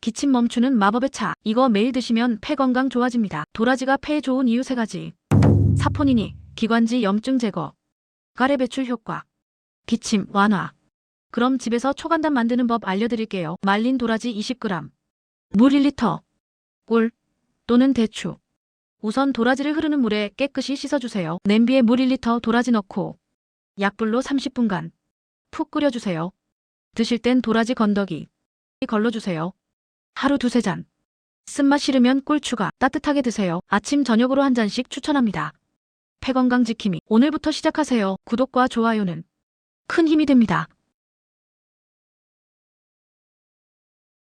기침 멈추는 마법의 차. 이거 매일 드시면 폐 건강 좋아집니다. 도라지가 폐에 좋은 이유 3가지. 사포닌이 기관지 염증 제거, 가래 배출 효과, 기침 완화. 그럼 집에서 초간단 만드는 법 알려드릴게요. 말린 도라지 20g, 물 1리터, 꿀 또는 대추. 우선 도라지를 흐르는 물에 깨끗이 씻어주세요. 냄비에 물 1리터 도라지 넣고 약불로 30분간 푹 끓여주세요. 드실 땐 도라지 건더기 걸러주세요. 하루 2~3잔. 쓴맛 싫으면 꿀 추가. 따뜻하게 드세요. 아침 저녁으로 한 잔씩 추천합니다. 폐 건강 지킴이 오늘부터 시작하세요. 구독과 좋아요는 큰 힘이 됩니다.